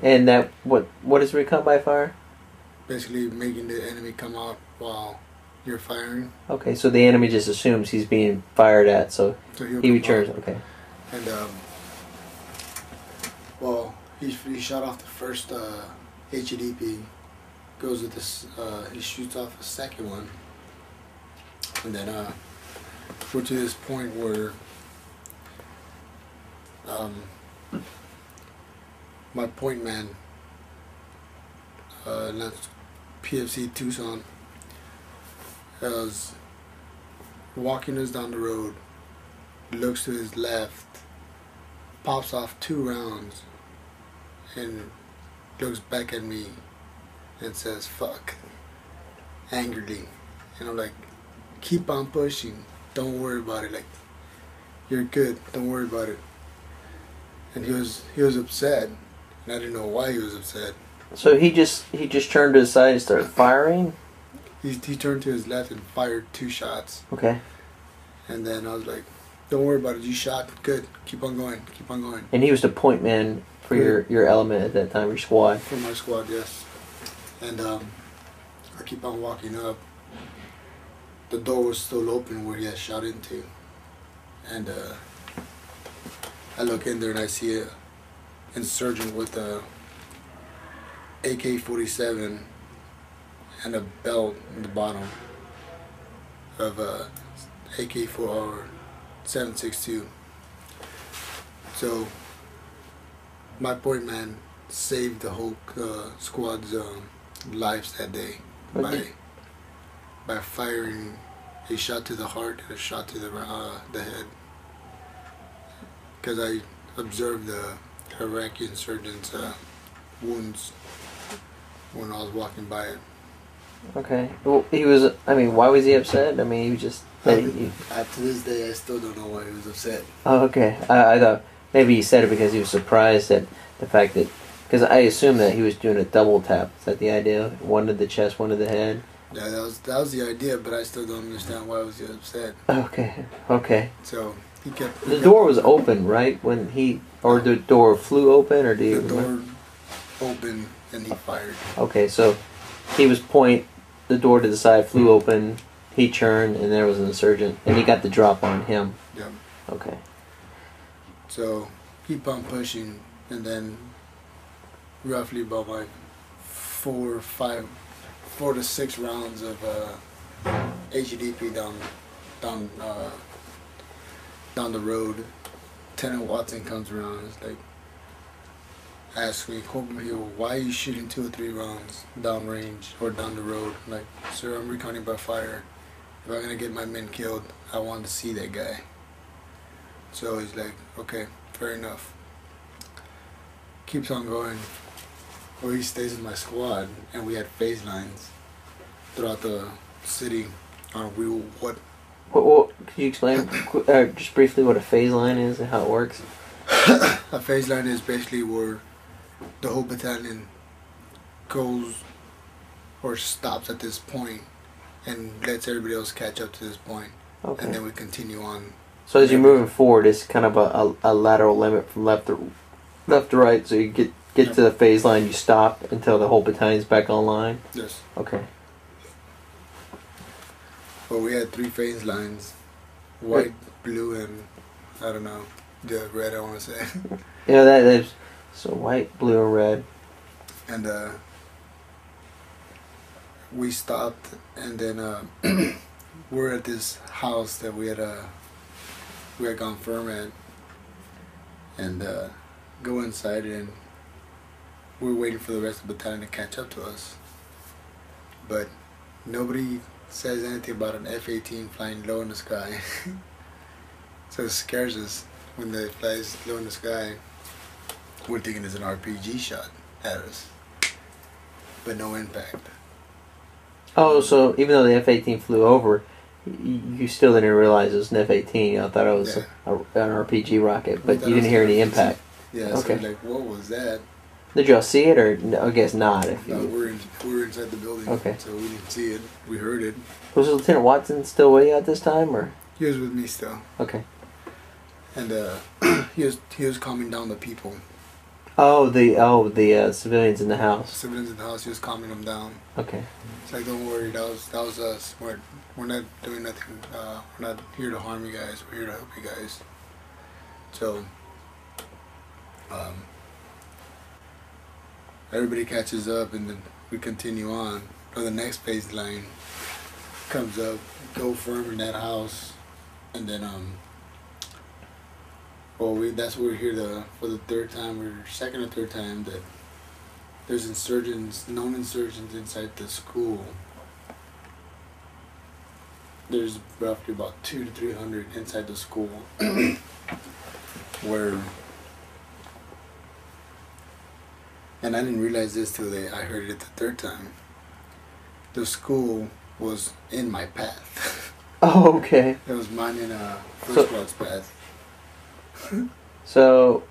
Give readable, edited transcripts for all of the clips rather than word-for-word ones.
And that what is recon by fire? Basically, making the enemy come out while you're firing. Okay, so the enemy just assumes he's being fired at, so he returns. Okay. And well, he shot off the first HEDP. Goes with this. He shoots off the second one, and then we're to this point where my point man, that's PFC Tucson, was walking us down the road, looks to his left, pops off 2 rounds, and looks back at me and says, "Fuck," angrily. And I'm like, "Keep on pushing, don't worry about it, like, you're good, don't worry about it." And he was upset, and I didn't know why he was upset. So he just turned to his side and started firing? He turned to his left and fired 2 shots. Okay. And then I was like, "Don't worry about it, you shot, good, keep on going, keep on going." And he was the point man for your element at that time, your squad? For my squad, yes. And I keep on walking up. The door was still open where he had shot into. And I look in there and I see an insurgent with a AK-47 and a belt in the bottom of a AK-4 or 7.62. So my point man saved the whole squad's lives that day by firing a shot to the heart and a shot to the head. Because I observed the Iraqi insurgents' wounds when I was walking by it. Okay. Well, he was. I mean, why was he upset? I mean, he was just. To this day, I still don't know why he was upset. Oh, okay. I thought maybe he said it because he was surprised at the fact that. Because I assume that he was doing a double tap. Is that the idea? One to the chest, one to the head. Yeah, that was the idea, but I still don't understand why was he upset. Okay. Okay. So he kept. The door was open, right? When he or the door flew open, or do you? The door opened and he fired. Okay, so he was point. The door to the side flew open. He turned, and there was an insurgent, and he got the drop on him. Yep. Okay. So keep on pushing, and then roughly about like 4 to 6 rounds of HEDP down the road. Lieutenant Watson comes around. It's like, asks me, "Corporal Hill, why are you shooting 2 or 3 rounds down range or down the road?" I'm like, "Sir, I'm reconning by fire. If I'm gonna get my men killed, I want to see that guy." So he's like, "Okay, fair enough." Keeps on going. Well, he stays in my squad, and we had phase lines throughout the city on what. What could you explain just briefly what a phase line is and how it works? A phase line is basically where the whole battalion goes or stops at this point and lets everybody else catch up to this point. Okay. And then we continue on. So as you're moving forward, it's kind of a lateral limit from left to right, so you get to the phase line, you stop until the whole battalion's back online? Yes. Okay. Well, we had 3 phase lines, white, blue, and I don't know, the red, I want to say. Yeah, that's so white, blue, and red. And we stopped, and then we're at this house that we had gone firm at, and go inside, and we're waiting for the rest of the battalion to catch up to us. But nobody says anything about an F-18 flying low in the sky. So it scares us when they flies low in the sky. We're thinking it's an RPG shot at us, but no impact. Oh, so even though the F-18 flew over, you still didn't realize it was an F-18. You thought it was an RPG rocket, but you didn't hear any impact. Yeah, okay. So we're like, what was that? Did y'all see it, or no, I guess not? No, we're inside the building, okay. So we didn't see it. We heard it. Was Lieutenant Watson still with you at this time, or? He was with me still. Okay. And he was calming down the people. the civilians in the house. Civilians in the house. He was calming them down. Okay. It's like, don't worry, that was us. We're not doing nothing. We're not here to harm you guys. We're here to help you guys. So, everybody catches up, and then we continue on. Or the next phase line comes up, go firm in that house, and then that's what we're here for the third time, or second or third time, that there's known insurgents inside the school. There's roughly about 200 to 300 inside the school, and I didn't realize this till I heard it the third time. The school was in my path. Oh, okay. It was mine in first squad's path. So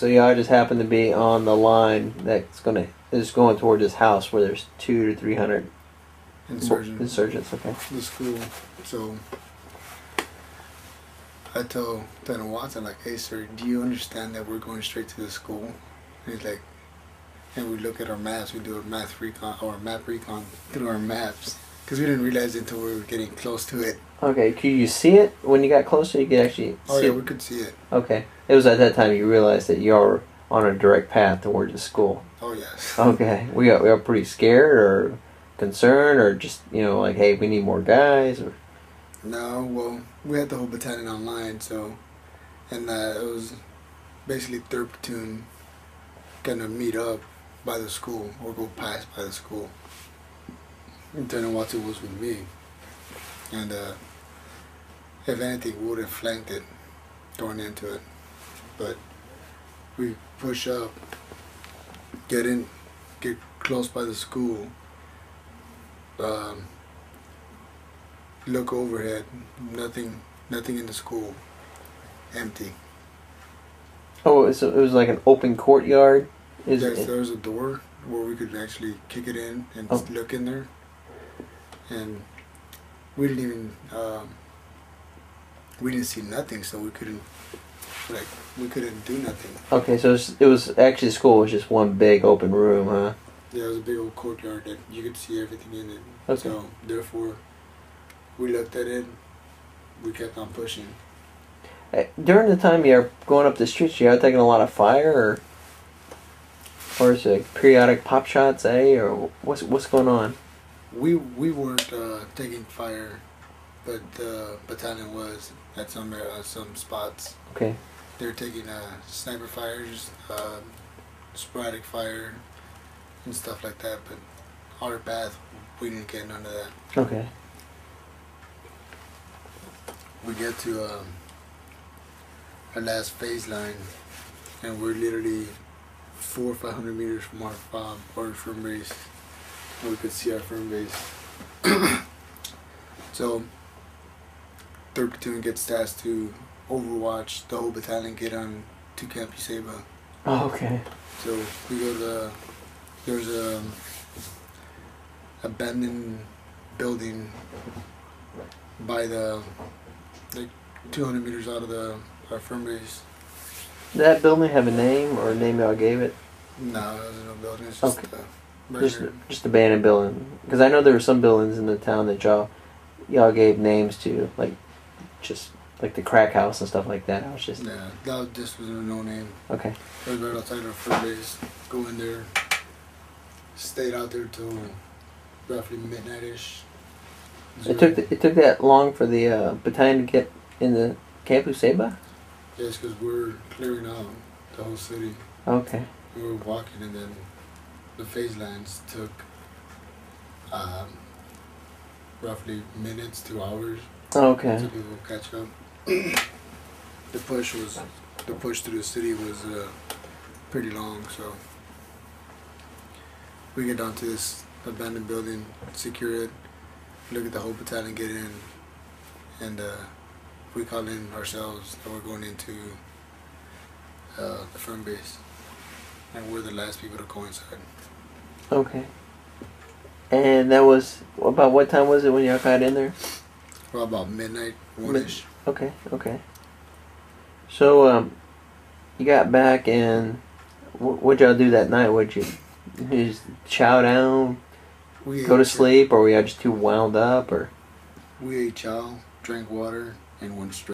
y'all just happen to be on the line that's is going toward this house where there's 200 to 300 insurgents. Okay. The school. So I told Lieutenant Watson, like, hey sir, do you understand that we're going straight to the school? And he's like, and we look at our maps. We do a map recon through our maps, because we didn't realize it until we were getting close to it. Okay, could you see it when you got closer? You could actually see it? We could see it. Okay. It was at that time you realized that you were on a direct path towards the school. Oh, yes. Okay. We got pretty scared or concerned, or just, like, hey, we need more guys? Or... No, well, we had the whole battalion online, and it was basically 3rd Platoon gonna meet up by the school, or go past by the school. Lieutenant Watson was with me, and if anything, we would have flanked it going into it. But we push up, get close by the school, look overhead, nothing in the school, empty. Oh, so it was like an open courtyard? Yes, there was a door where we could actually kick it in and look in there. And we didn't see nothing, so we couldn't do nothing. Okay, so it was actually, school was just one big open room, huh? Yeah, it was a big old courtyard that you could see everything in it. Okay. So therefore, we looked at it. We kept on pushing. During the time you're going up the streets, you are taking a lot of fire, or is it periodic pop shots, or what's going on? We weren't taking fire, but the battalion was at some spots. Okay. They were taking sniper fires, sporadic fire, and stuff like that. But our path, we didn't get none of that. Okay. We get to our last phase line, and we're literally 400 or 500 meters from our firm base. And we could see our firm base. So, 3rd Platoon gets tasked to overwatch the whole battalion get on to Camp Useba. Oh, okay. So we go to there's a abandoned building by the 200 meters out of our firm base. Did that building have a name, or a name y'all gave it? No, there was no building. It's just just abandoned building. Because I know there were some buildings in the town that y'all gave names to, like the crack house and stuff like that. I was just this was no name. Okay. It was right outside our firm base. Go in there. Stayed out there till roughly midnight-ish. It took that long for the battalion to get in the Camp Useba? Yes, because we're clearing out the whole city. Okay. We were walking, and then the phase lines took roughly minutes to hours. Okay. Until people catch up. The push through the city was pretty long, so we get down to this abandoned building, secure it, look at the whole battalion get in, and we call in ourselves that we're going into the firm base, and we're the last people to go inside. Okay. And that was about what time was it when y'all got in there? Well, about midnight, 1-ish. Okay. So you got back, and What'd y'all do that night? What'd you just chow down, go to sleep, or were y'all just too wound up? Or we ate chow, drank water, and went straight.